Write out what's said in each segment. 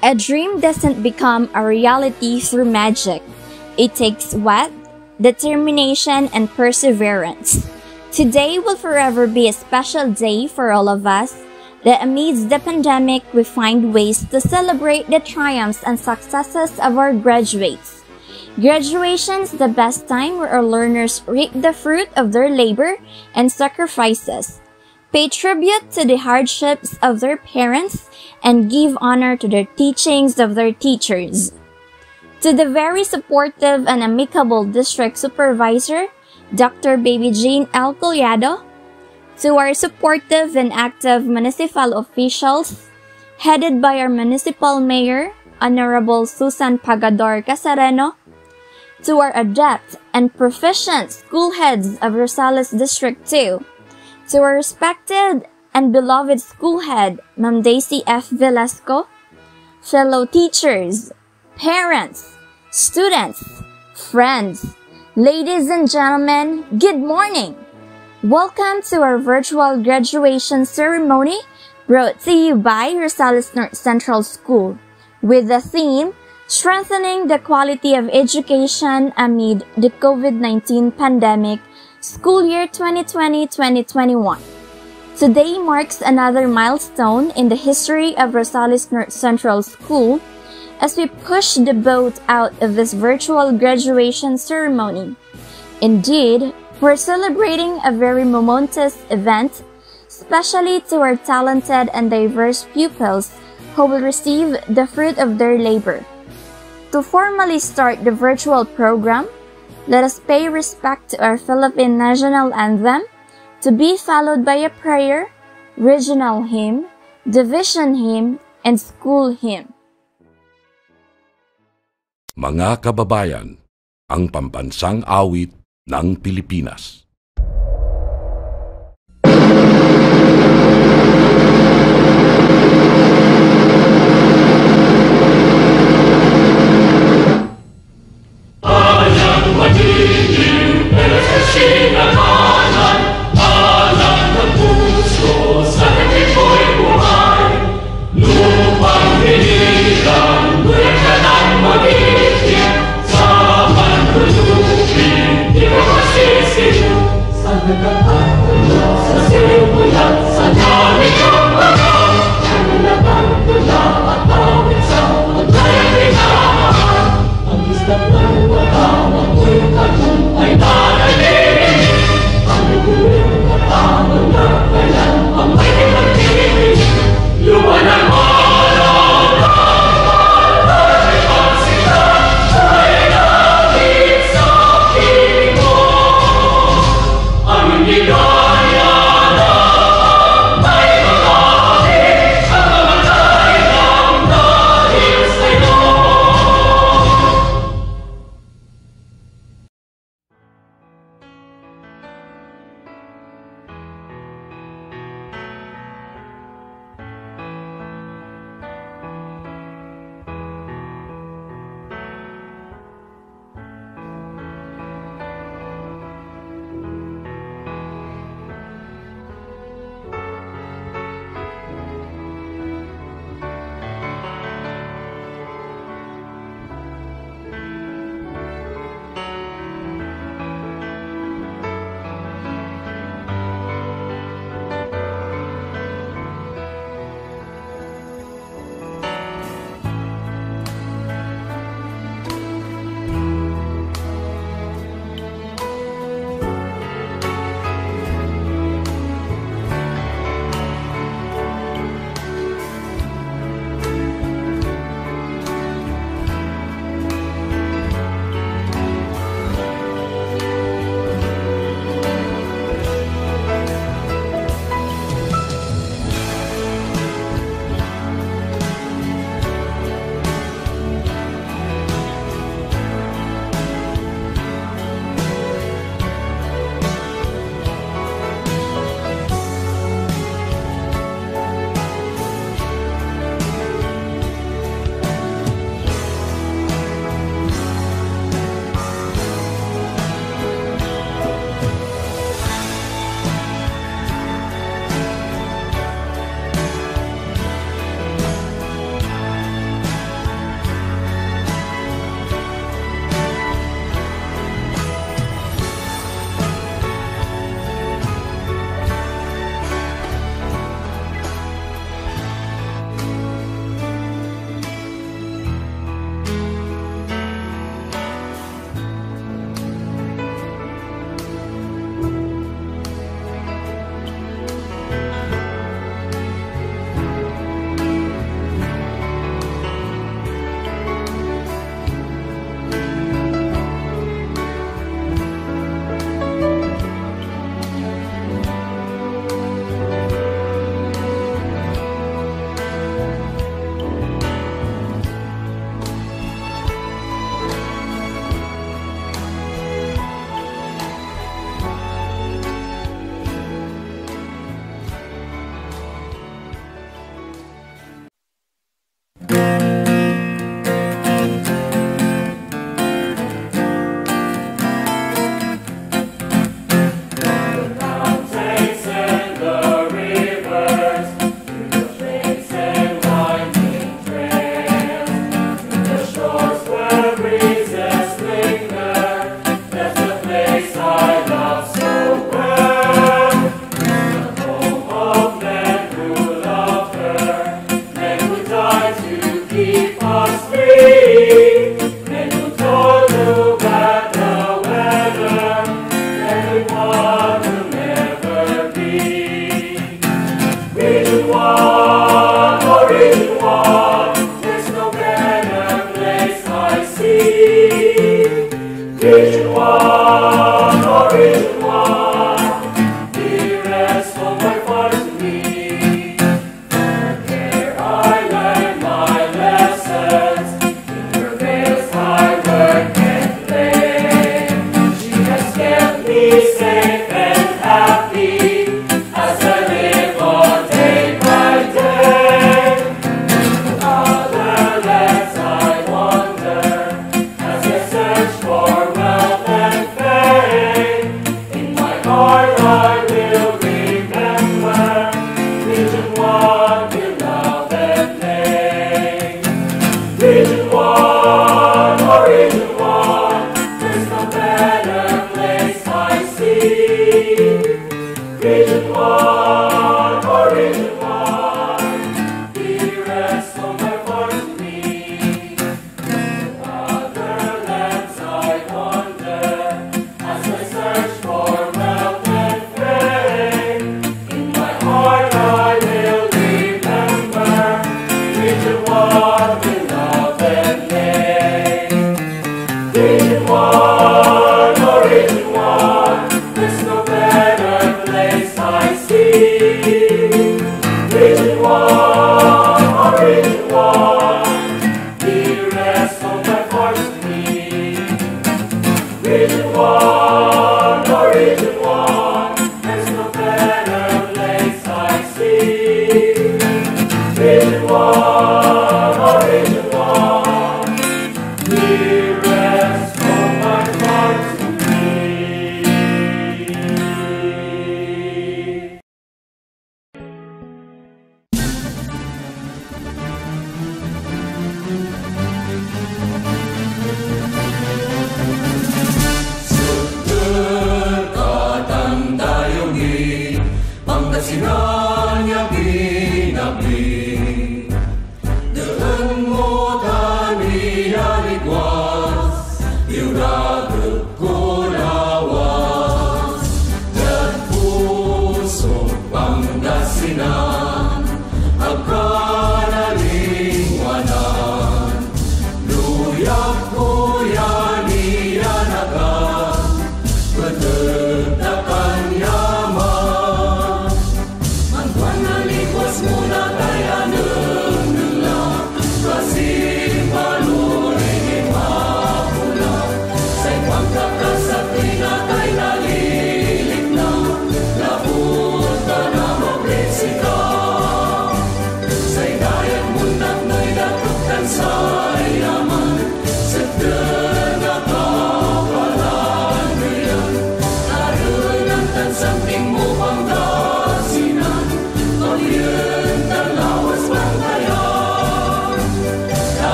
A dream doesn't become a reality through magic. It takes sweat, determination, and perseverance. Today will forever be a special day for all of us, that amidst the pandemic we find ways to celebrate the triumphs and successes of our graduates. Graduation is the best time where our learners reap the fruit of their labor and sacrifices, pay tribute to the hardships of their parents, and give honor to the teachings of their teachers. To the very supportive and amicable District Supervisor, Dr. Baby Jean L. Collado, to our supportive and active municipal officials, headed by our Municipal Mayor, Honorable Susan Pagador Casareno, to our adept and proficient school heads of Rosales District 2, to our respected and beloved school head, Ma'am Daisy F. Velasco, fellow teachers, parents, students, friends, ladies and gentlemen, good morning! Welcome to our virtual graduation ceremony brought to you by Rosales North Central School with the theme, Strengthening the Quality of Education Amid the COVID-19 Pandemic, School Year 2020-2021. Today marks another milestone in the history of Rosales North Central School as we push the boat out of this virtual graduation ceremony. Indeed, we're celebrating a very momentous event, especially to our talented and diverse pupils who will receive the fruit of their labor. To formally start the virtual program, let us pay respect to our Philippine National Anthem, to be followed by a prayer, regional hymn, division hymn, and school hymn. Mga kababayan, ang pambansang awit ng Pilipinas. Sa man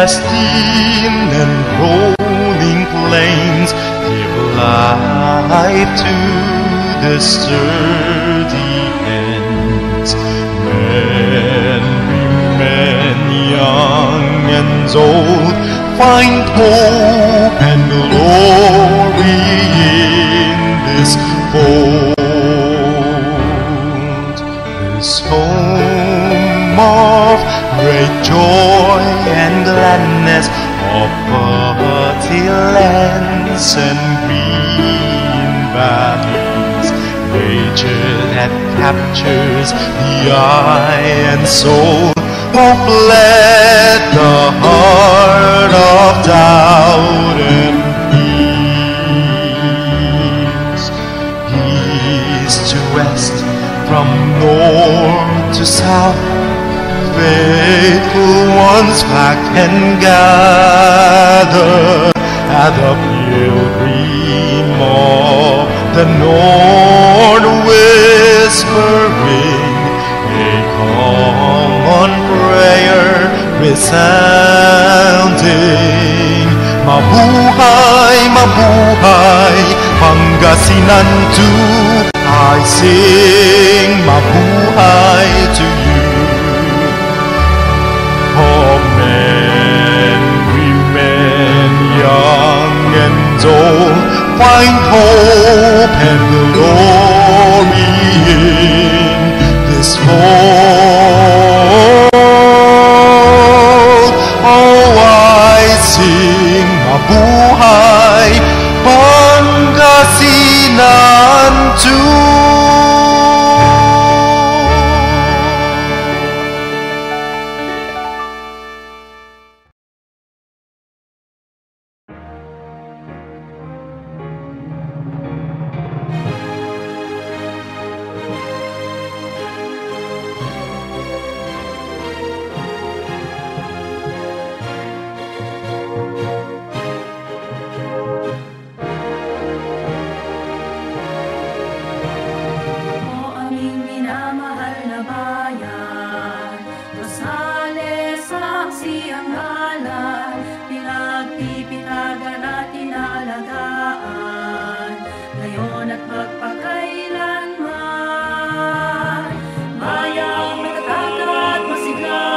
steam and rolling plains give life to the sturdy ends. Men, women, young and old find hope and glory in this fold, this home of great joy and gladness, of fertile lands and green valleys, nature that captures the eye and soul, who fled the heart of doubt and peace. East to west, from north to south, faith faithful ones pack and gather at the pilgrim of the North, whispering a common prayer resounding. Mabuhay, mabuhay, Pangasinan too. I sing mabuhay to you. Of men, women, young and old, find hope and glory in this fold. Oh, I sing mabuhay, Pangasinan too. O aming minamahal na bayan, Rosales ang siyang ngalan, pinagpipitagan at inalagaan, ngayon at magpakailanman. Bayang matatag at masigla,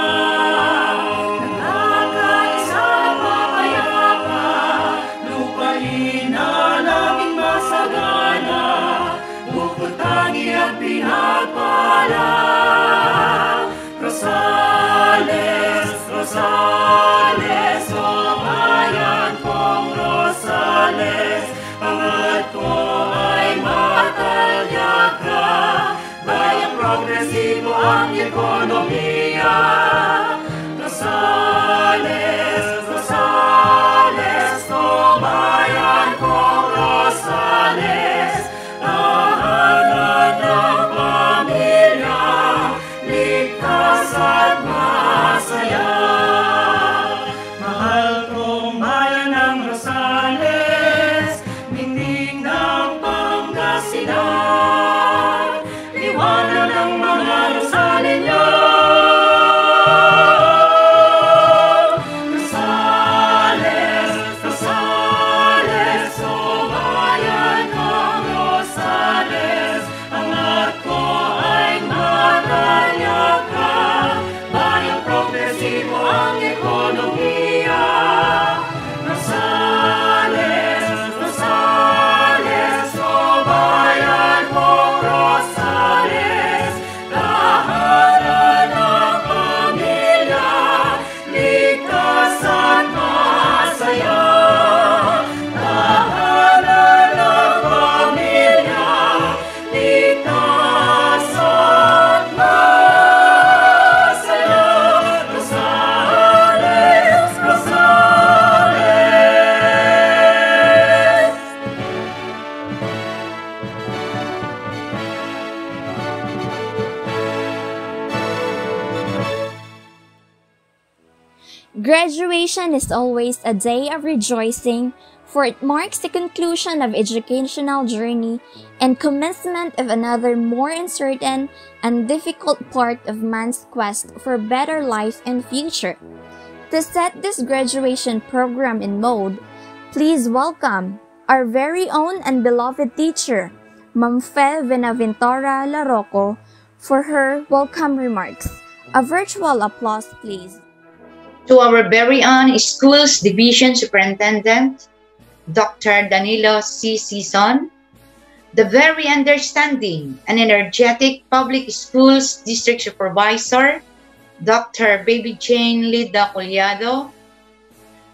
nagkakaisa at mapayapa, lupain na laging masagana, bukod tangi at pinagpala. Rosales, Rosales, o bayan kong Rosales, pangalan ko ay matalyak ka. Bayang progresibo ang ekonomiya. Rosales, Rosales, o bayan kong Rosales, tahanan ng pamilya, ligtas at masaya. Mahal kong bayan ng Rosales, ningning ng Pangasinan, liwanag ng mga Rosalenyo. Rosales, Rosales, o bayan ng Rosales, angat ko ay matalyak ka. Bayang progresibo ang ekonomiya. Rosales, Rosales, o bayan kong Rosales, tahanan ng pamilya, ligtas at masaya. Tahanan ng pamilya, ligtas at masaya. Rosales, Rosales. Graduation is always a day of rejoicing, for it marks the conclusion of educational journey and commencement of another more uncertain and difficult part of man's quest for better life and future. To set this graduation program in mode, please welcome our very own and beloved teacher, Ma'am Fe Benaventura Larroco, for her welcome remarks. A virtual applause, please. To our very own Schools Division Superintendent, Dr. Danilo C. Sison, the very understanding and energetic Public Schools District Supervisor, Dr. Baby Jane Lida Collado,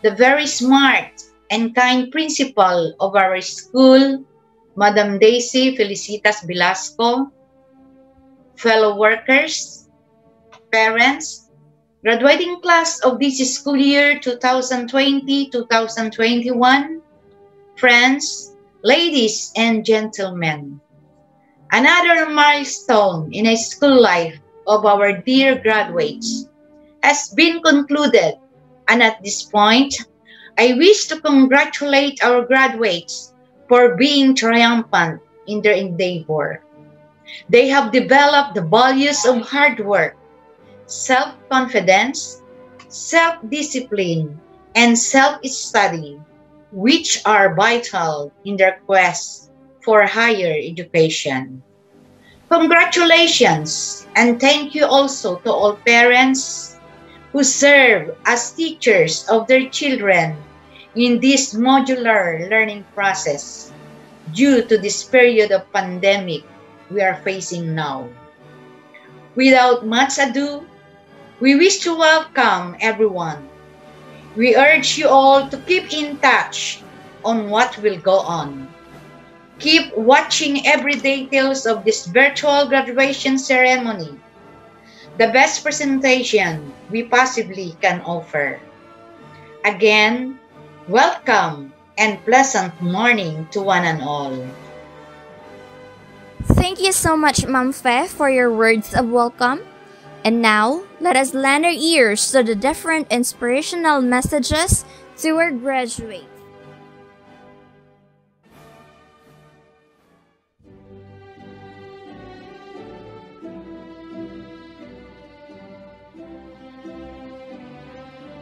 the very smart and kind principal of our school, Madam Daisy Felicitas Velasco, fellow workers, parents, graduating class of this school year 2020-2021, friends, ladies and gentlemen, another milestone in a school life of our dear graduates. has been concluded, and at this point, I wish to congratulate our graduates for being triumphant in their endeavor. They have developed the values of hard work, self-confidence, self-discipline, and self-study, which are vital in their quest for higher education. Congratulations, and thank you also to all parents who serve as teachers of their children in this modular learning process due to this period of pandemic we are facing now. Without much ado, we wish to welcome everyone. We urge you all to keep in touch on what will go on. Keep watching every details of this virtual graduation ceremony, the best presentation we possibly can offer. Again, welcome and pleasant morning to one and all. Thank you so much, Ma'am Fe, for your words of welcome. And now, let us lend our ears to the different inspirational messages to our graduates.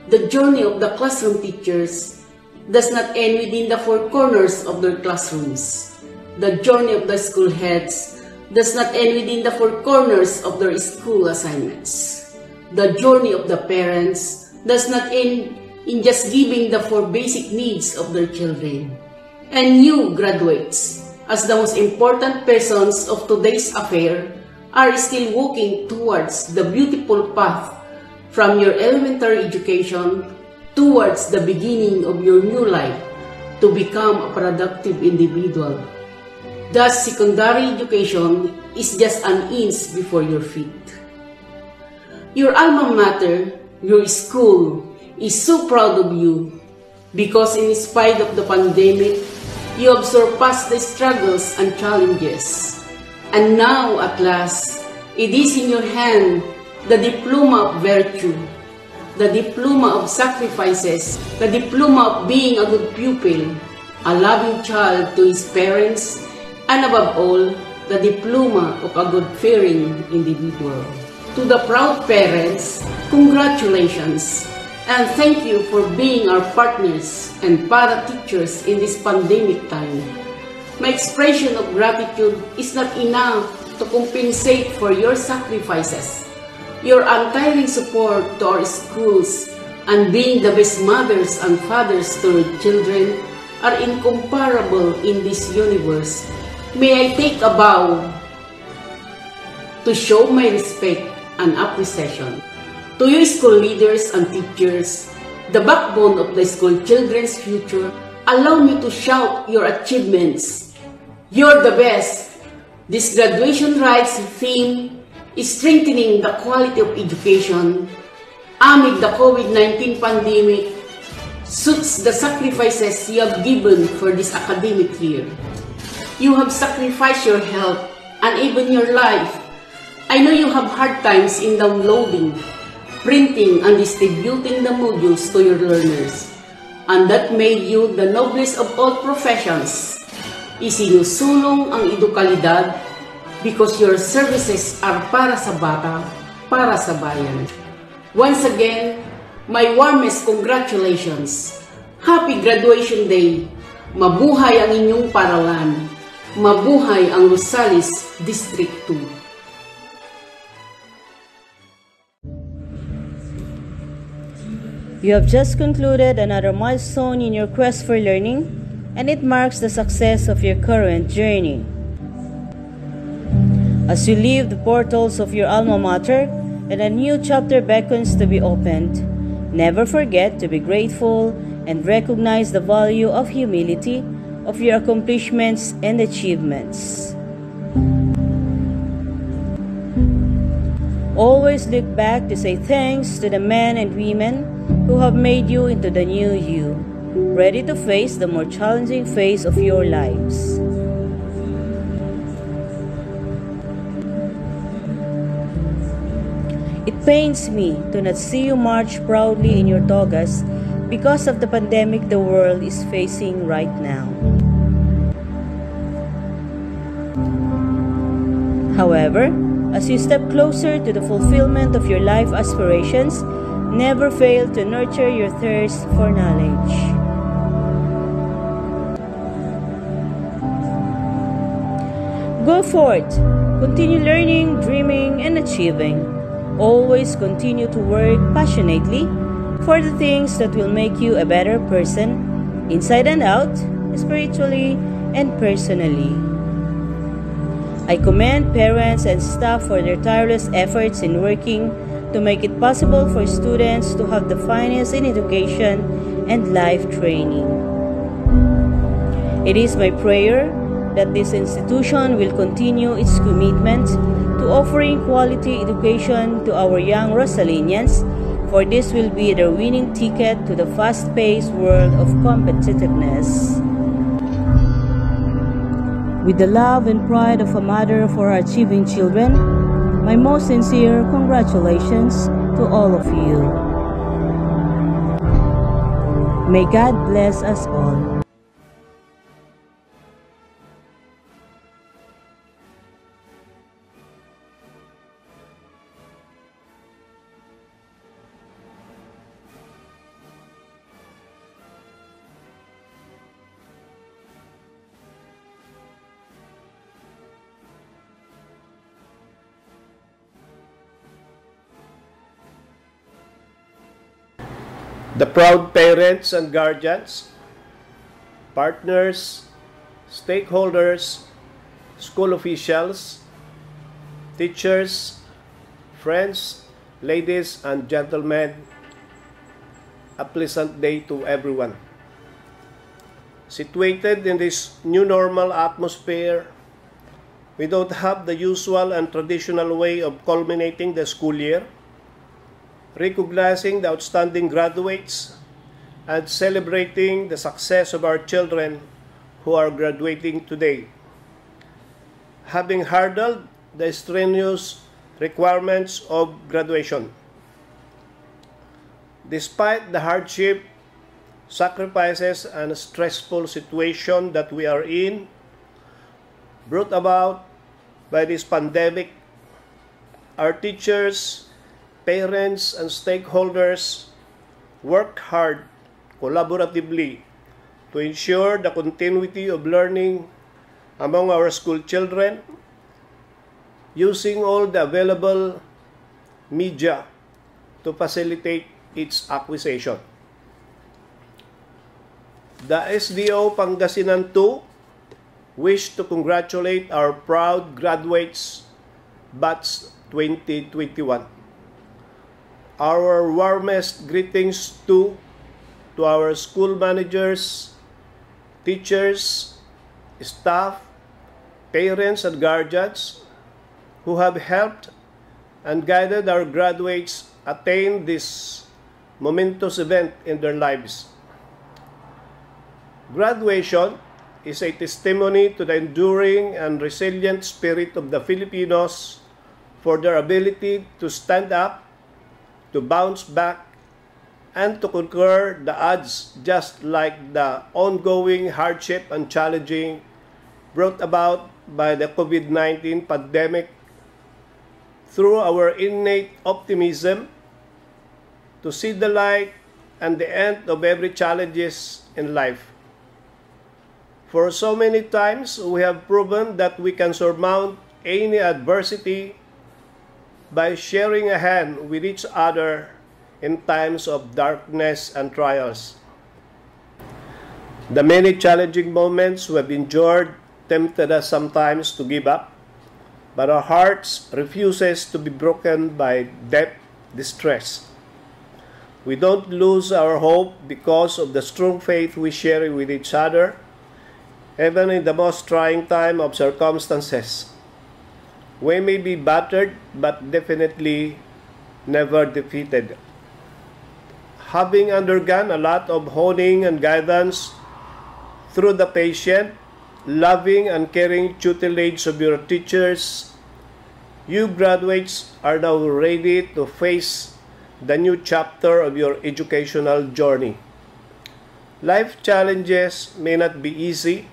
The journey of the classroom teachers does not end within the four corners of their classrooms. The journey of the school heads does not end within the four corners of their school assignments. The journey of the parents does not end in just giving the four basic needs of their children. And you, graduates, as the most important persons of today's affair, are still walking towards the beautiful path from your elementary education towards the beginning of your new life to become a productive individual. Thus, secondary education is just an inch before your feet. Your alma mater, your school, is so proud of you because in spite of the pandemic, you have surpassed the struggles and challenges. And now, at last, it is in your hand the diploma of virtue, the diploma of sacrifices, the diploma of being a good pupil, a loving child to his parents, and above all, the diploma of a God-fearing individual. To the proud parents, congratulations, and thank you for being our partners and para-teachers in this pandemic time. My expression of gratitude is not enough to compensate for your sacrifices. Your untiring support to our schools and being the best mothers and fathers to your children are incomparable in this universe. May I take a bow to show my respect and appreciation. To you school leaders and teachers, the backbone of the school children's future, allow me to shout your achievements. You're the best. This graduation rites theme is strengthening the quality of education amid the COVID-19 pandemic suits the sacrifices you have given for this academic year. You have sacrificed your health and even your life. I know you have hard times in downloading, printing, and distributing the modules to your learners, and that made you the noblest of all professions. Isinusulong ang edukalidad because your services are para sa bata, para sa bayan. Once again, my warmest congratulations. Happy Graduation Day. Mabuhay ang inyong paaralan. Mabuhay ang Rosales District 2. You have just concluded another milestone in your quest for learning, and it marks the success of your current journey. As you leave the portals of your alma mater and a new chapter beckons to be opened, never forget to be grateful and recognize the value of humility of your accomplishments and achievements. Always look back to say thanks to the men and women who have made you into the new you, ready to face the more challenging phase of your lives. It pains me to not see you march proudly in your togas because of the pandemic the world is facing right now. However, as you step closer to the fulfillment of your life aspirations, never fail to nurture your thirst for knowledge. Go forth, continue learning, dreaming, and achieving. Always continue to work passionately for the things that will make you a better person, inside and out, spiritually and personally. I commend parents and staff for their tireless efforts in working to make it possible for students to have the finest in education and life training. It is my prayer that this institution will continue its commitment to offering quality education to our young Rosalians, for this will be their winning ticket to the fast-paced world of competitiveness. With the love and pride of a mother for her achieving children, my most sincere congratulations to all of you. May God bless us all. The proud parents and guardians, partners, stakeholders, school officials, teachers, friends, ladies and gentlemen, a pleasant day to everyone. Situated in this new normal atmosphere, we don't have the usual and traditional way of culminating the school year, recognizing the outstanding graduates, and celebrating the success of our children who are graduating today. Having hurdled the strenuous requirements of graduation. Despite the hardship, sacrifices, and stressful situation that we are in, brought about by this pandemic, our teachers, parents, and stakeholders work hard collaboratively to ensure the continuity of learning among our school children using all the available media to facilitate its acquisition. The SDO Pangasinan 2 wish to congratulate our proud graduates batch 2021. Our warmest greetings to our school managers, teachers, staff, parents, and guardians who have helped and guided our graduates attain this momentous event in their lives. Graduation is a testimony to the enduring and resilient spirit of the Filipinos for their ability to stand up, to bounce back, and to conquer the odds, just like the ongoing hardship and challenging brought about by the COVID-19 pandemic, through our innate optimism to see the light and the end of every challenges in life. For so many times, we have proven that we can surmount any adversity by sharing a hand with each other in times of darkness and trials. The many challenging moments we have endured tempted us sometimes to give up, but our hearts refuses to be broken by deep distress. We don't lose our hope because of the strong faith we share with each other, even in the most trying time of circumstances. We may be battered, but definitely never defeated. Having undergone a lot of honing and guidance through the patient, loving, and caring tutelage of your teachers, You graduates are now ready to face the new chapter of your educational journey. Life challenges may not be easy,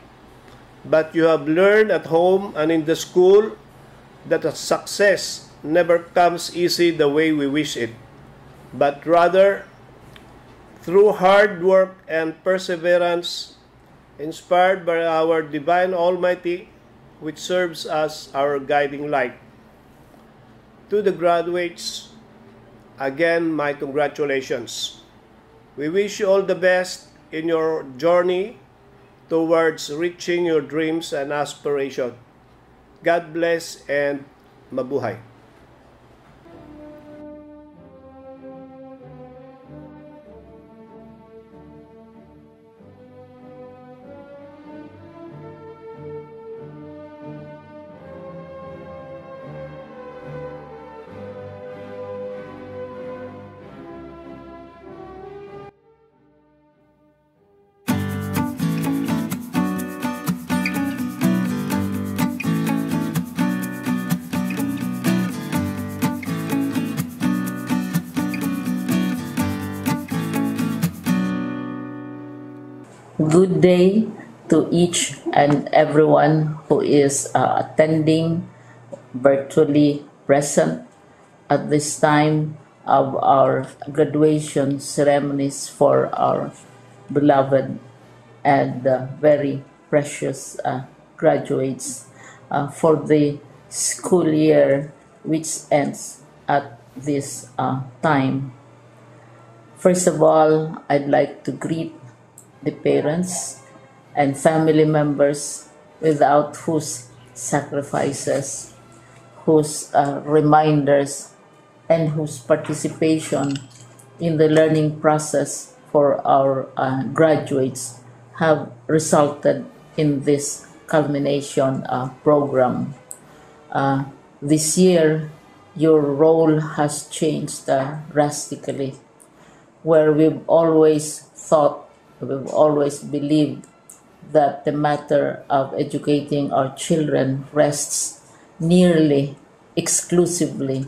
but you have learned at home and in the school that a success never comes easy the way we wish it, but rather through hard work and perseverance, inspired by our Divine Almighty, which serves as our guiding light. To the graduates, again, my congratulations. We wish you all the best in your journey towards reaching your dreams and aspirations. God bless and mabuhay. Good day to each and everyone who is attending virtually present at this time of our graduation ceremonies for our beloved and very precious graduates for the school year which ends at this time. First of all, I'd like to greet the parents and family members without whose sacrifices, whose reminders, and whose participation in the learning process for our graduates have resulted in this culmination program. This year, your role has changed drastically, where we've always believed that the matter of educating our children rests nearly exclusively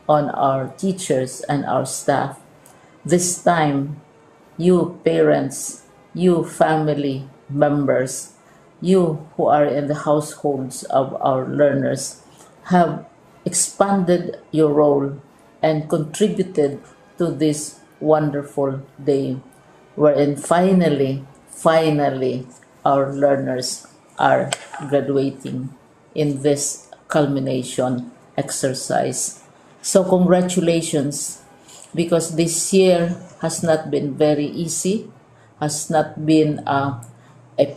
on our teachers and our staff. This time, you parents, you family members, you who are in the households of our learners have expanded your role and contributed to this wonderful day, wherein finally, our learners are graduating in this culmination exercise. So congratulations, because this year has not been very easy, has not been a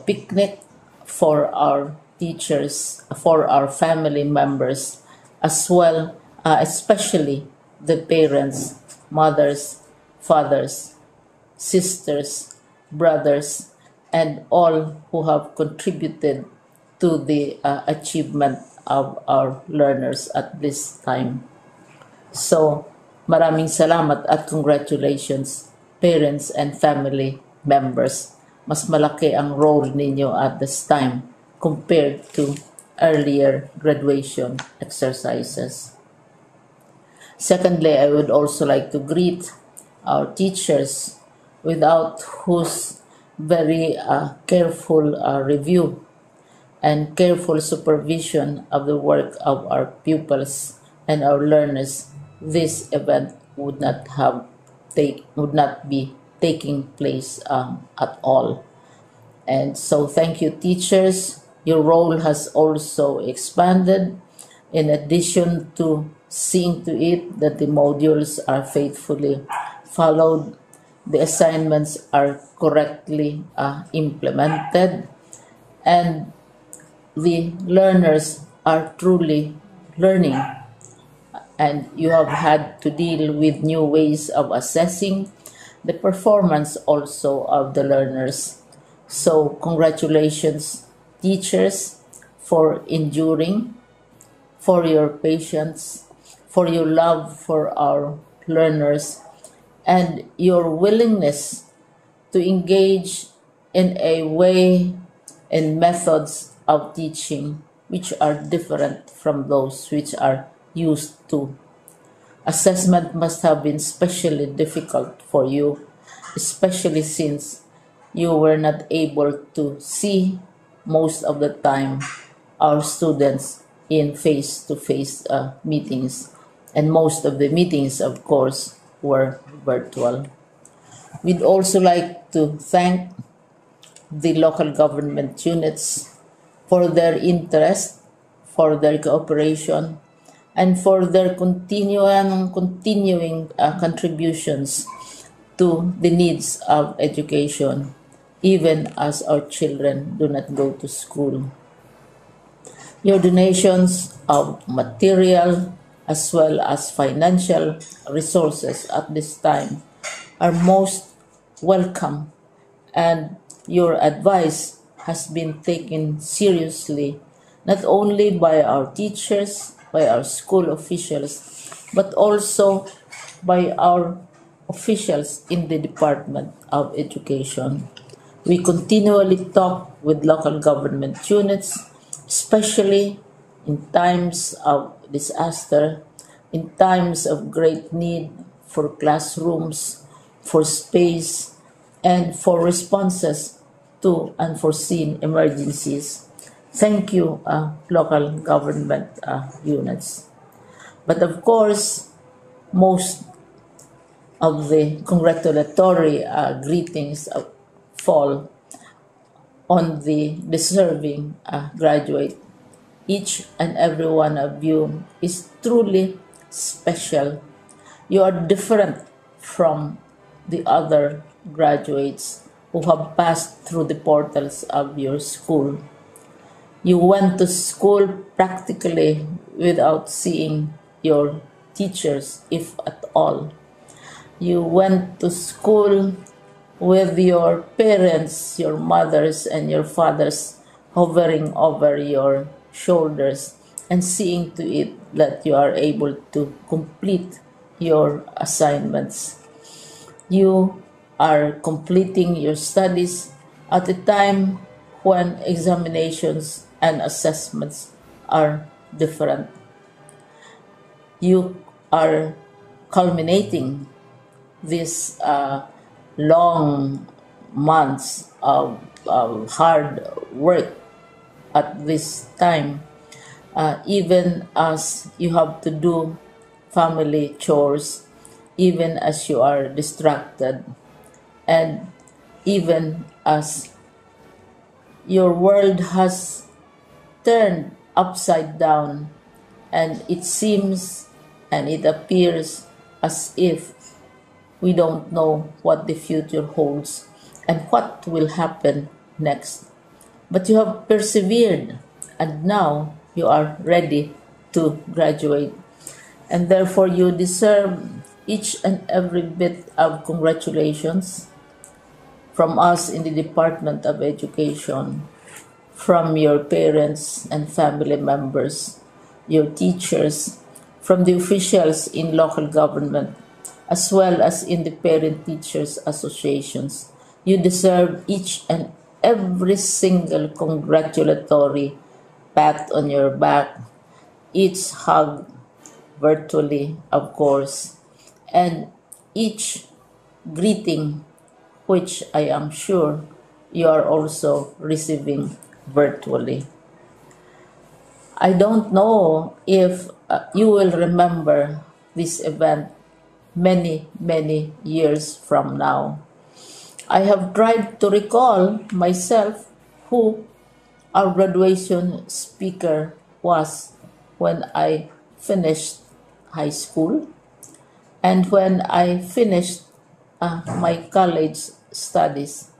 picnic for our teachers, for our family members, as well, especially the parents, mothers, fathers, sisters, brothers, and all who have contributed to the achievement of our learners at this time. So, maraming salamat at congratulations, parents and family members. Mas malaki ang role ninyo at this time compared to earlier graduation exercises. Secondly, I would also like to greet our teachers, without whose very careful review and careful supervision of the work of our pupils and our learners, this event would not be taking place at all. And so thank you, teachers. Your role has also expanded, in addition to seeing to it that the modules are faithfully followed, the assignments are correctly implemented, and the learners are truly learning. And you have had to deal with new ways of assessing the performance also of the learners. So congratulations, teachers, for enduring, for your patience, for your love for our learners, and your willingness to engage in a way and methods of teaching which are different from those which are used to. Assessment must have been especially difficult for you, especially since you were not able to see most of the time our students in face-to-face meetings, and most of the meetings, of course, were virtual. We'd also like to thank the local government units for their interest, for their cooperation, and for their continuing contributions to the needs of education, even as our children do not go to school. Your donations of material as well as financial resources at this time are most welcome, and your advice has been taken seriously not only by our teachers, by our school officials, but also by our officials in the Department of Education. We continually talk with local government units, especially in times of disaster, in times of great need for classrooms, for space, and for responses to unforeseen emergencies. Thank you, local government units. But of course, most of the congratulatory greetings fall on the deserving graduate. Each and every one of you is truly special. You are different from the other graduates who have passed through the portals of your school. You went to school practically without seeing your teachers, if at all. You went to school with your parents, your mothers, and your fathers hovering over your shoulders and seeing to it that you are able to complete your assignments. You are completing your studies at a time when examinations and assessments are different. You are culminating these long months of hard work at this time, even as you have to do family chores, even as you are distracted, and even as your world has turned upside down, and it seems and it appears as if we don't know what the future holds and what will happen next. But you have persevered, and now you are ready to graduate. And therefore, you deserve each and every bit of congratulations from us in the Department of Education, from your parents and family members, your teachers, from the officials in local government, as well as in the parent teachers associations. You deserve each and every single congratulatory pat on your back, each hug virtually, of course, and each greeting, which I am sure you are also receiving virtually. I don't know if you will remember this event many, many years from now. I have tried to recall myself who our graduation speaker was when I finished high school and when I finished my college studies.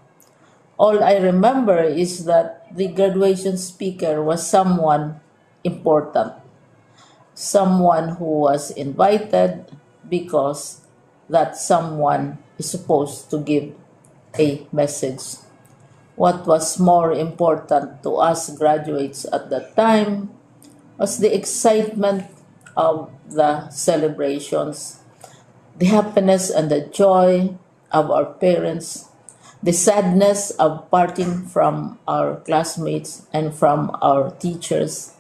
All I remember is that the graduation speaker was someone important, someone who was invited because that someone is supposed to give a message. What was more important to us graduates at that time was the excitement of the celebrations, the happiness and the joy of our parents, the sadness of parting from our classmates and from our teachers,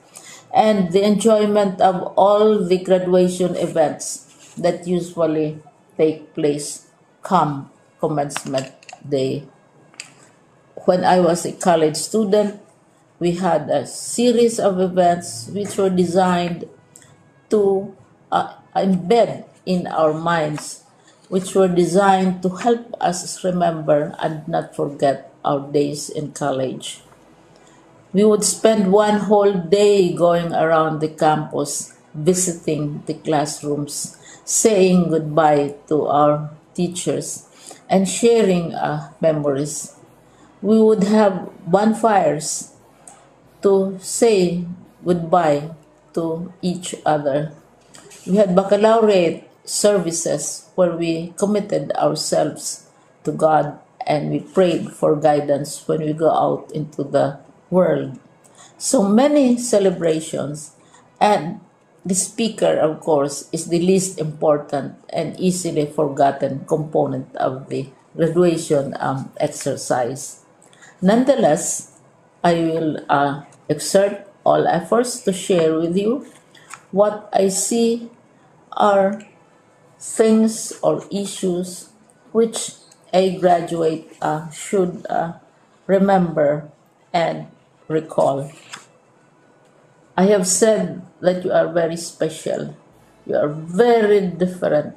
and the enjoyment of all the graduation events that usually take place come commencement day. When I was a college student, we had a series of events which were designed to embed in our minds, which were designed to help us remember and not forget our days in college. We would spend one whole day going around the campus, visiting the classrooms, saying goodbye to our teachers, and sharing memories. We would have bonfires to say goodbye to each other. We had baccalaureate services where we committed ourselves to God and we prayed for guidance when we go out into the world. So many celebrations, and the speaker, of course, is the least important and easily forgotten component of the graduation exercise. Nonetheless, I will exert all efforts to share with you what I see are things or issues which a graduate should remember and recall. I have said that you are very special. You are very different.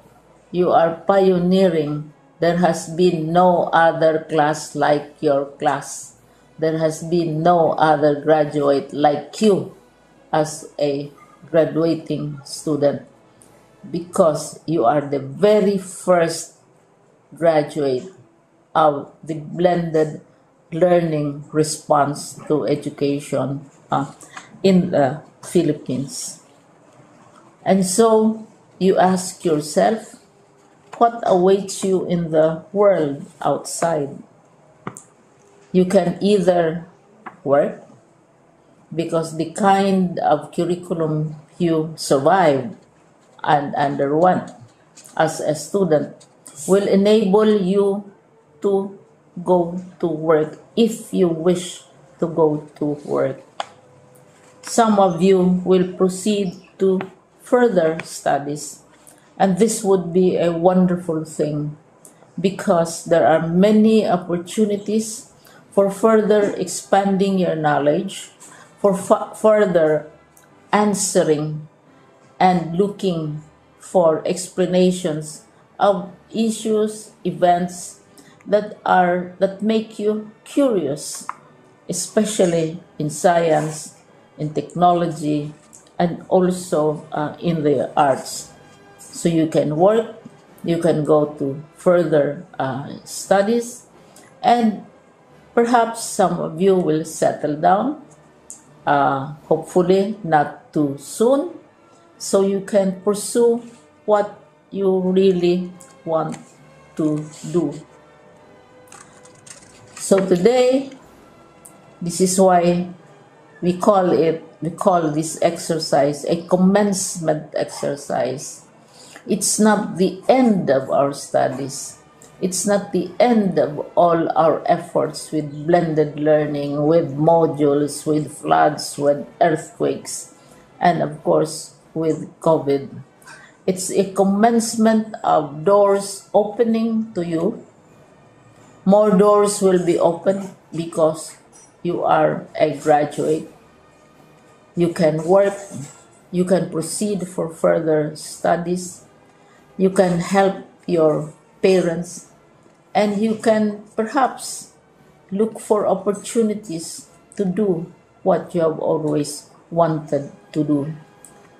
You are pioneering. There has been no other class like your class. There has been no other graduate like you as a graduating student, because you are the very first graduate of the blended learning response to education in the Philippines. And so you ask yourself, what awaits you in the world outside? You can either work, because the kind of curriculum you survived and underwent as a student will enable you to go to work if you wish to go to work. Some of you will proceed to further studies, and this would be a wonderful thing because there are many opportunities for further expanding your knowledge, for further answering and looking for explanations of issues, events that make you curious, especially in science, in technology, and also in the arts. So you can work, you can go to further studies, and perhaps some of you will settle down, hopefully not too soon, so you can pursue what you really want to do. So today, this is why we call this exercise a commencement exercise. It's not the end of our studies. It's not the end of all our efforts with blended learning, with modules, with floods, with earthquakes, and of course with COVID. It's a commencement of doors opening to you. More doors will be opened because you are a graduate. You can work, you can proceed for further studies, you can help your parents, and you can perhaps look for opportunities to do what you have always wanted to do,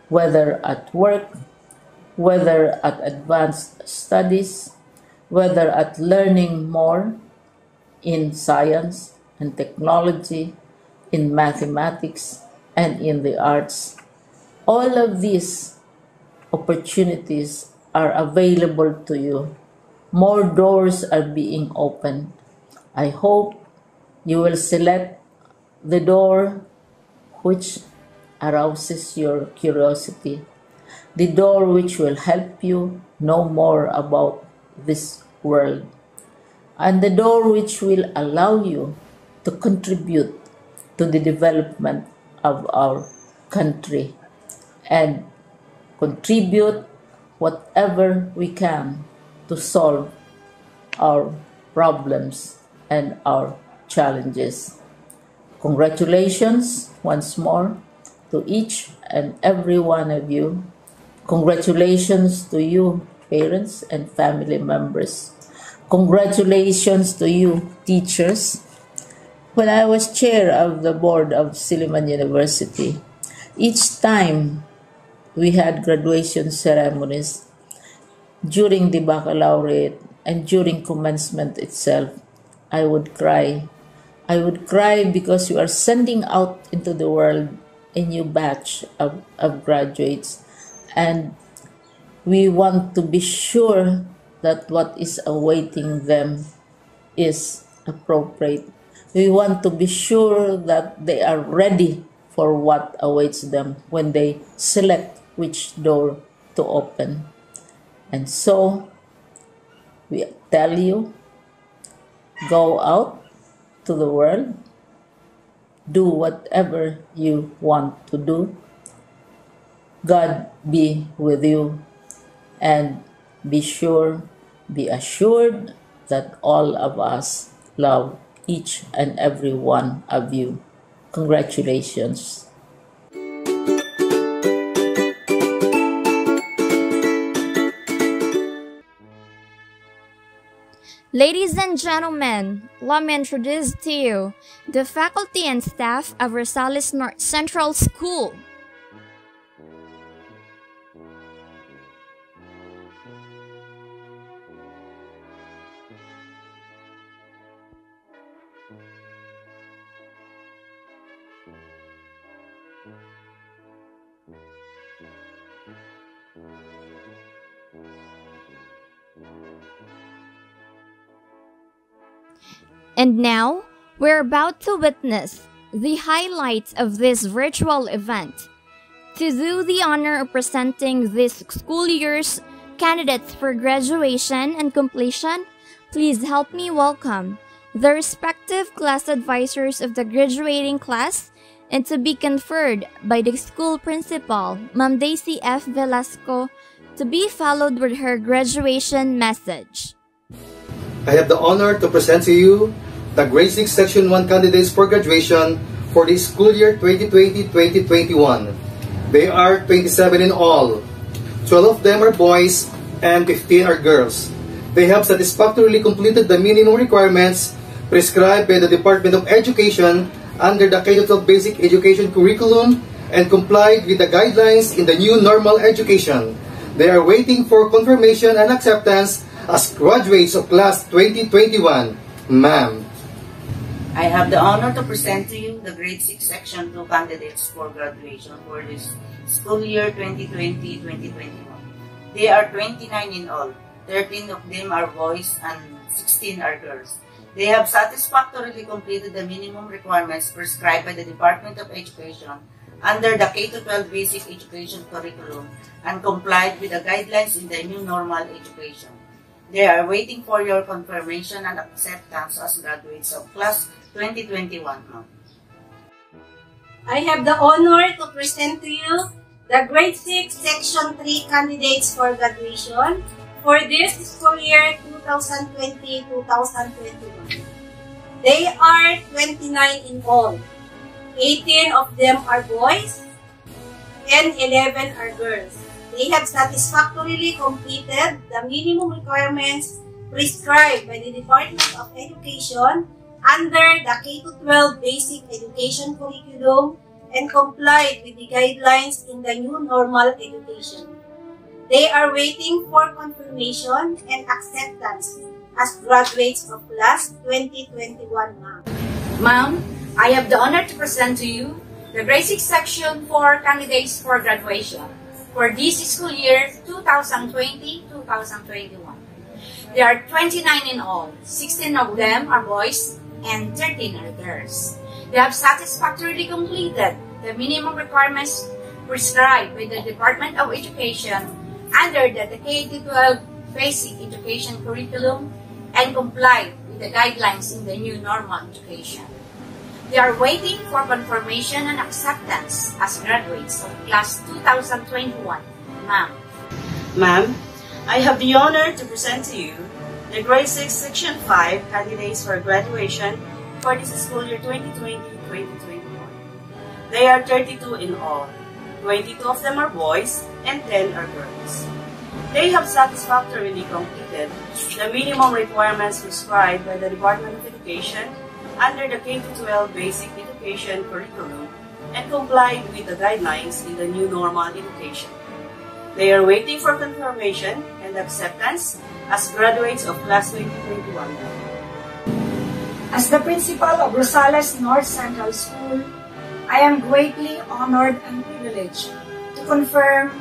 whether at work, whether at advanced studies, whether at learning more in science and technology, in mathematics, and in the arts. All of these opportunities are available to you. More doors are being opened. I hope you will select the door which arouses your curiosity, the door which will help you know more about this world, and the door which will allow you to contribute to the development of our country and contribute whatever we can to solve our problems and our challenges. Congratulations once more to each and every one of you. Congratulations to you, parents and family members. Congratulations to you, teachers. When I was chair of the board of Silliman University, each time we had graduation ceremonies, during the baccalaureate and during commencement itself, I would cry. I would cry because you are sending out into the world a new batch of graduates, and we want to be sure that what is awaiting them is appropriate. We want to be sure that they are ready for what awaits them when they select which door to open. And so, we tell you, go out to the world, do whatever you want to do. God be with you, and be assured that all of us love each and every one of you. Congratulations. Ladies and gentlemen, let me introduce to you the faculty and staff of Rosales North Central School. And now, we're about to witness the highlights of this virtual event. To do the honor of presenting this school year's candidates for graduation and completion, please help me welcome the respective class advisors of the graduating class, and to be conferred by the school principal, Ma'am Daisy F. Velasco, to be followed with her graduation message. I have the honor to present to you the Grade 6 Section 1 candidates for graduation for the school year 2020-2021. They are 27 in all. 12 of them are boys and 15 are girls. They have satisfactorily completed the minimum requirements prescribed by the Department of Education under the K-12 Basic Education Curriculum and complied with the guidelines in the new normal education. They are waiting for confirmation and acceptance as graduates of Class 2021. Ma'am. I have the honor to present to you the Grade 6 Section 2 candidates for graduation for this school year 2020-2021. They are 29 in all. 13 of them are boys and 16 are girls. They have satisfactorily completed the minimum requirements prescribed by the Department of Education under the K-12 Basic Education Curriculum and complied with the guidelines in the new normal education. They are waiting for your confirmation and acceptance as graduates of Class 2021. I have the honor to present to you the Grade 6 Section 3 candidates for graduation for this school year 2020-2021. They are 29 in all. 18 of them are boys and 11 are girls. They have satisfactorily completed the minimum requirements prescribed by the Department of Education under the K-12 Basic Education Curriculum and complied with the guidelines in the new normal education. They are waiting for confirmation and acceptance as graduates of Class 2021. Ma'am, I have the honor to present to you the Grade 6 Section 4 candidates for graduation for this school year 2020-2021. There are 29 in all. 16 of them are boys and 13 are girls. They have satisfactorily completed the minimum requirements prescribed by the Department of Education under the K-12 Basic Education Curriculum and complied with the guidelines in the new normal education. They are waiting for confirmation and acceptance as graduates of class 2021. Ma'am. Ma'am, I have the honor to present to you the Grade 6 Section 5 candidates for graduation for this school year 2020-2021. They are 32 in all. 22 of them are boys and 10 are girls. They have satisfactorily completed the minimum requirements prescribed by the Department of Education under the K-12 Basic Education Curriculum and complied with the guidelines in the new normal education. They are waiting for confirmation and acceptance as graduates of class 2021. As the principal of Rosales North Central School, I am greatly honored and privileged to confirm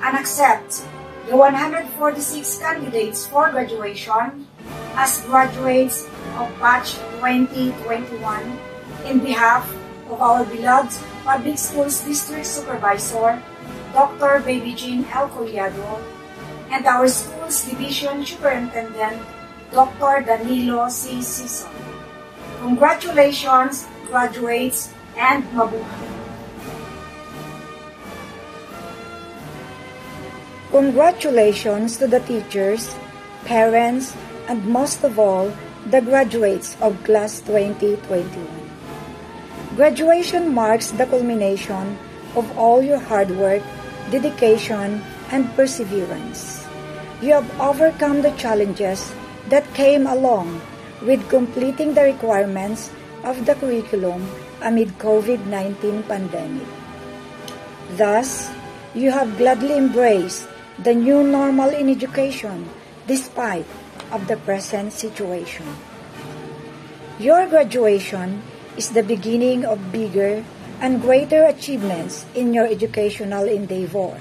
and accept the 146 candidates for graduation as graduates of Batch 2021 in behalf of our beloved Public Schools District Supervisor, Dr. Baby Jean L. Collado, and our Schools Division Superintendent, Dr. Danilo C. Sison. Congratulations, graduates, and mabuhay! Congratulations to the teachers, parents, and most of all, the graduates of Class 2021. Graduation marks the culmination of all your hard work, dedication, and perseverance. You have overcome the challenges that came along with completing the requirements of the curriculum amid COVID-19 pandemic. Thus, you have gladly embraced the new normal in education despite of the present situation. Your graduation is the beginning of bigger and greater achievements in your educational endeavor.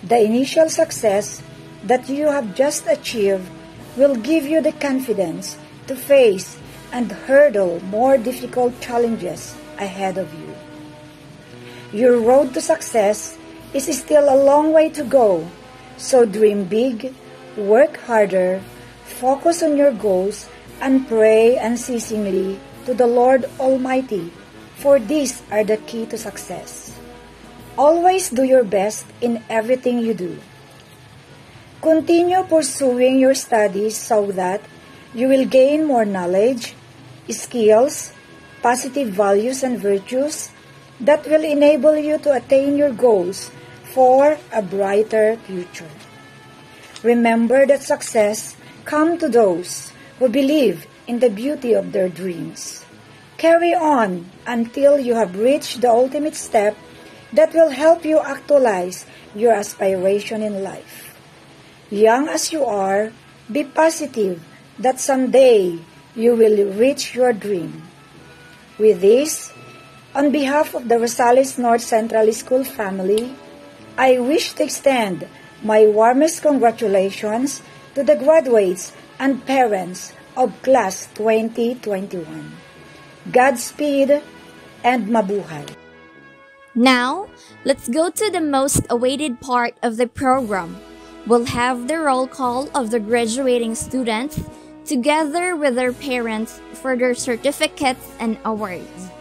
The initial success that you have just achieved will give you the confidence to face and hurdle more difficult challenges ahead of you. Your road to success is still a long way to go, so dream big, work harder, focus on your goals, and pray unceasingly to the Lord Almighty, for these are the key to success. Always do your best in everything you do. Continue pursuing your studies so that you will gain more knowledge, skills, positive values, and virtues that will enable you to attain your goals for a brighter future. Remember that success comes to those who believe in the beauty of their dreams. Carry on until you have reached the ultimate step that will help you actualize your aspiration in life. Young as you are, be positive that someday you will reach your dream. With this, on behalf of the Rosales North Central School family, I wish to extend my warmest congratulations to the graduates and parents of Class 2021. Godspeed and mabuhay! Now, let's go to the most awaited part of the program. We'll have the roll call of the graduating students together with their parents for their certificates and awards.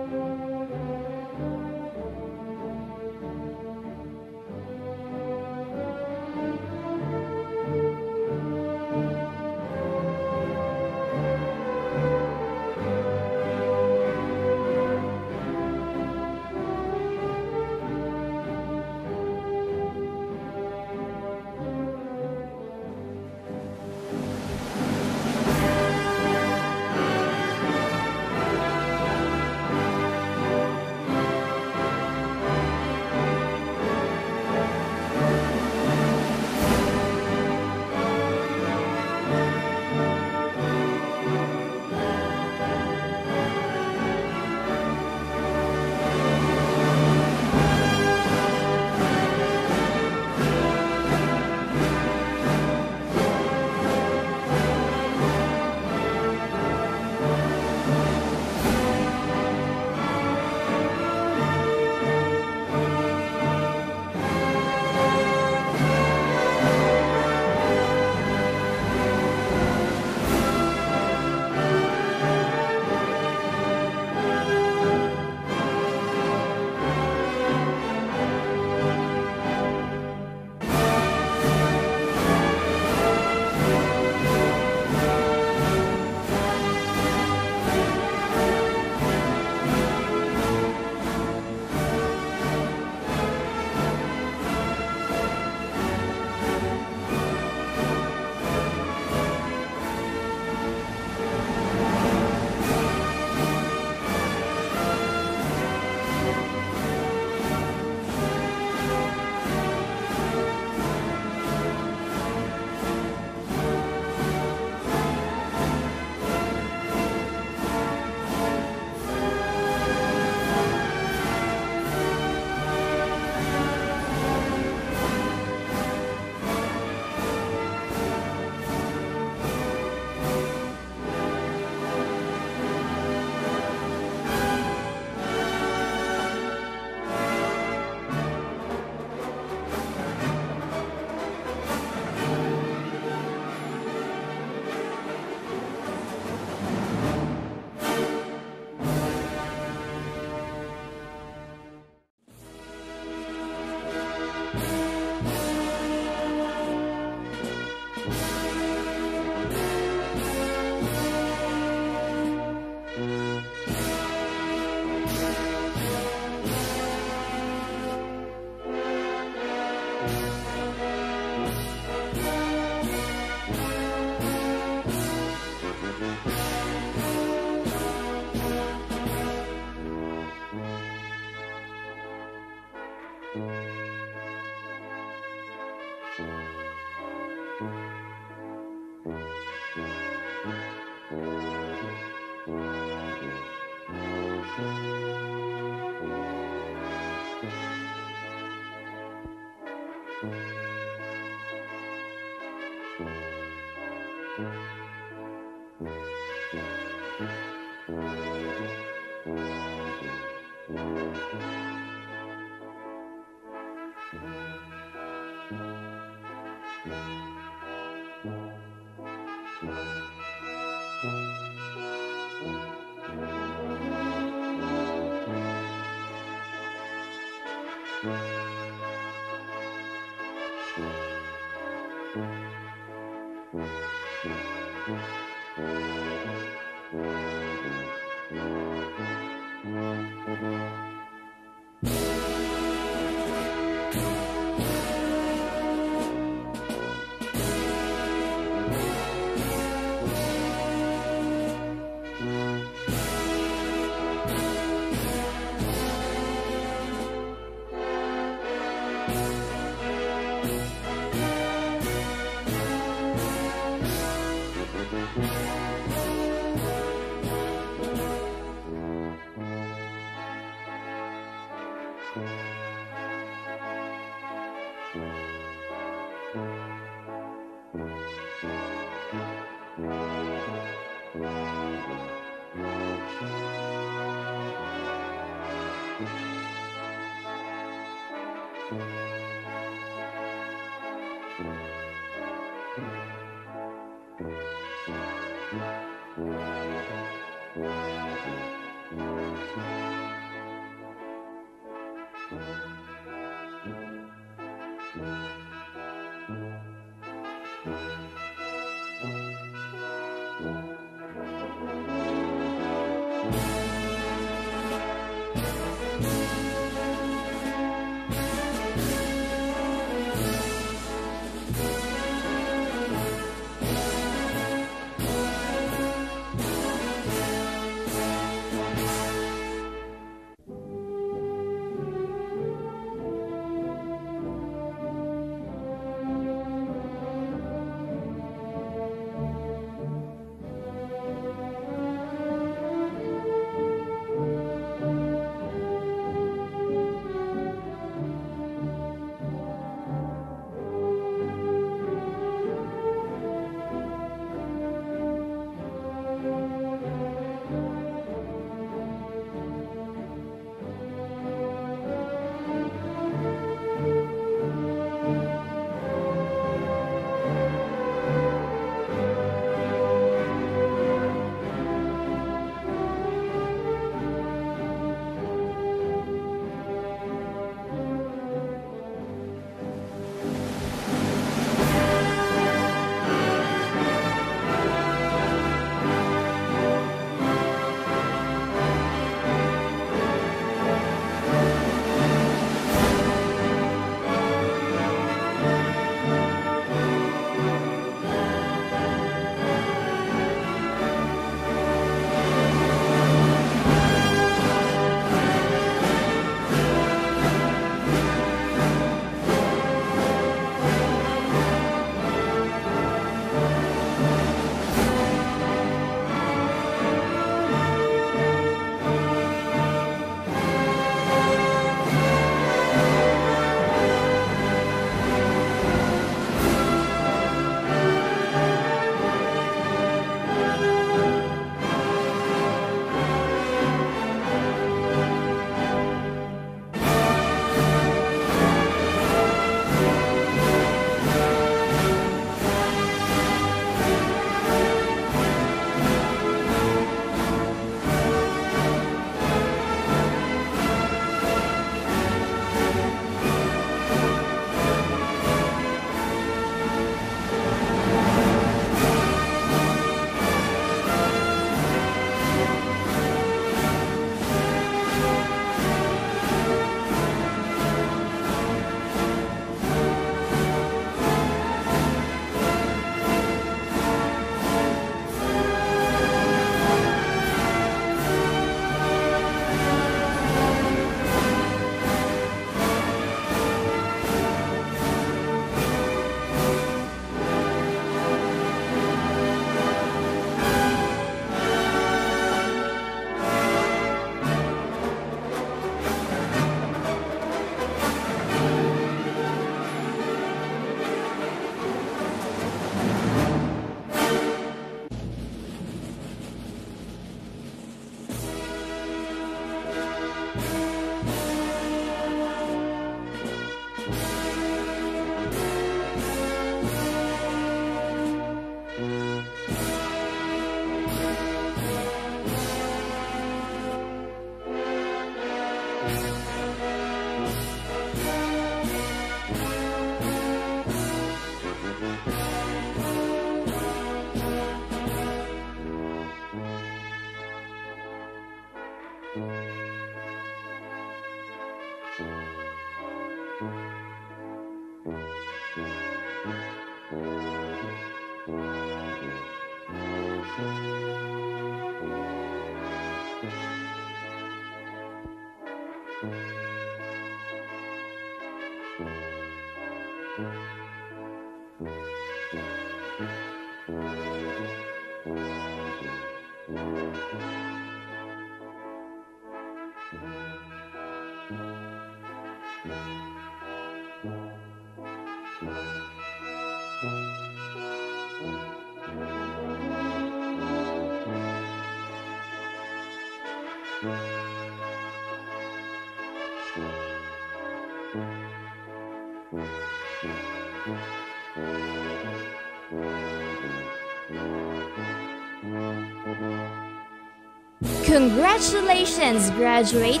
Congratulations, graduate!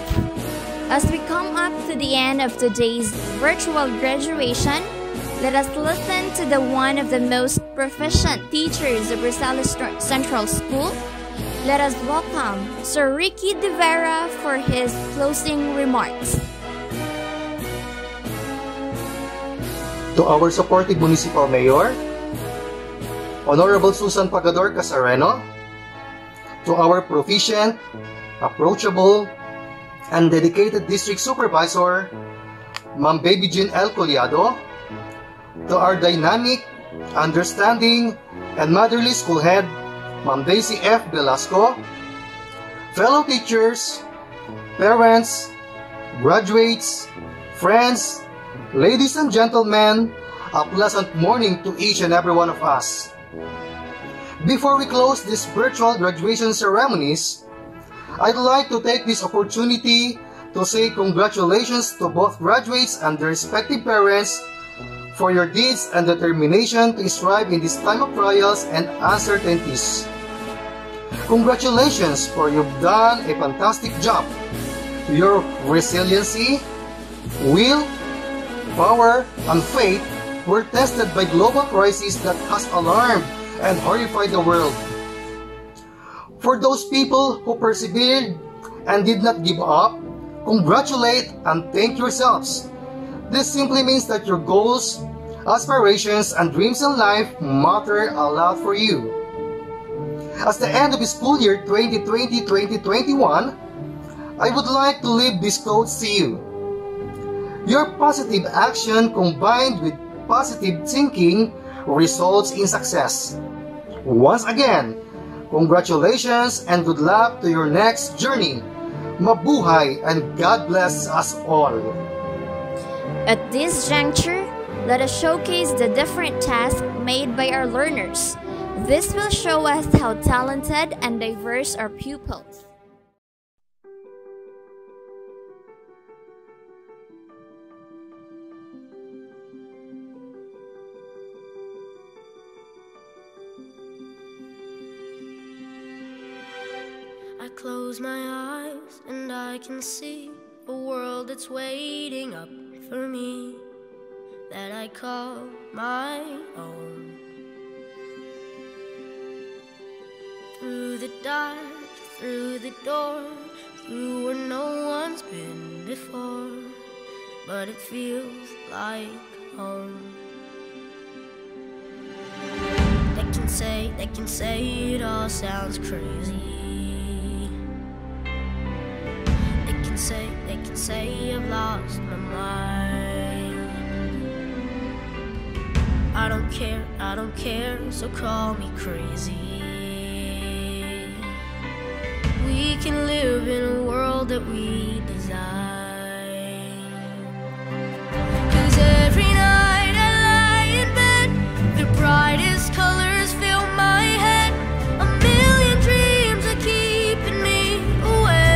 As we come up to the end of today's virtual graduation, let us listen to the one of the most proficient teachers of Rosales Central School. Let us welcome Sir Ricky De Vera for his closing remarks. To our supportive Municipal Mayor, Honorable Susan Pagador Casareno, to our proficient, approachable, and dedicated District Supervisor, Ma'am Baby Jean L. Collado, to our dynamic, understanding, and motherly school head, Ma'am Daisy F. Velasco, fellow teachers, parents, graduates, friends, ladies and gentlemen, a pleasant morning to each and every one of us. Before we close these virtual graduation ceremonies, I'd like to take this opportunity to say congratulations to both graduates and their respective parents for your deeds and determination to strive in this time of trials and uncertainties. Congratulations, for you've done a fantastic job. Your resiliency, will, power, and faith were tested by global crisis that has alarmed and horrified the world. For those people who persevered and did not give up, congratulate and thank yourselves. This simply means that your goals, aspirations, and dreams in life matter a lot for you. As the end of the school year 2020-2021, I would like to leave these quotes to you. Your positive action combined with positive thinking results in success. Once again, congratulations and good luck to your next journey. Mabuhay and God bless us all. At this juncture, let us showcase the different tasks made by our learners. This will show us how talented and diverse our pupils. I close my eyes and I can see a world that's waiting up for me, that I call my own. Through the dark, through the door, through where no one's been before, but it feels like home. They can say it all sounds crazy. They can say I've lost my mind. I don't care, so call me crazy. We can live in a world that we design. 'Cause every night I lie in bed, the brightest colors fill my head. A million dreams are keeping me awake.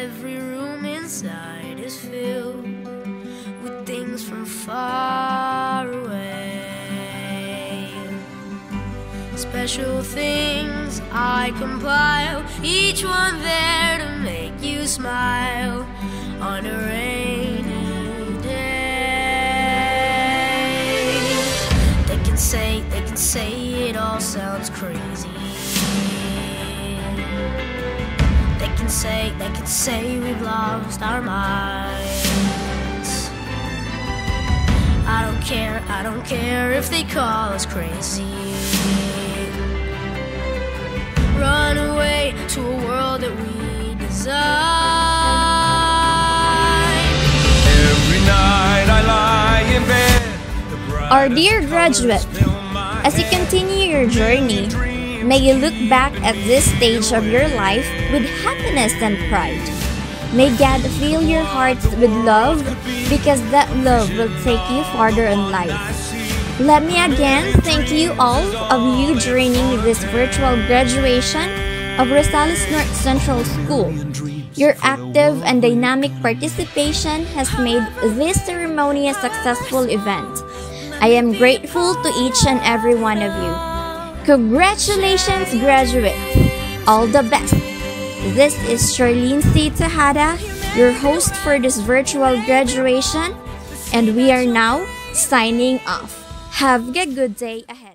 every room inside is filled with things from far away. Special things I compile, each one there to make you smile on a rainy day. They can say it all sounds crazy. They can say we've lost our minds. I don't care if they call us crazy. Run away to a world that we design. Every night I lie in bed. Our dear graduate, as you continue your journey, may you look back at this stage of your life with happiness and pride. May God fill your hearts with love, because that love will take you farther in life. Let me again thank you all of you joining this virtual graduation of Rosales North Central School. Your active and dynamic participation has made this ceremony a successful event. I am grateful to each and every one of you. Congratulations, graduates! All the best! This is Charlene C. Tejada, your host for this virtual graduation, and we are now signing off. Have a good day ahead.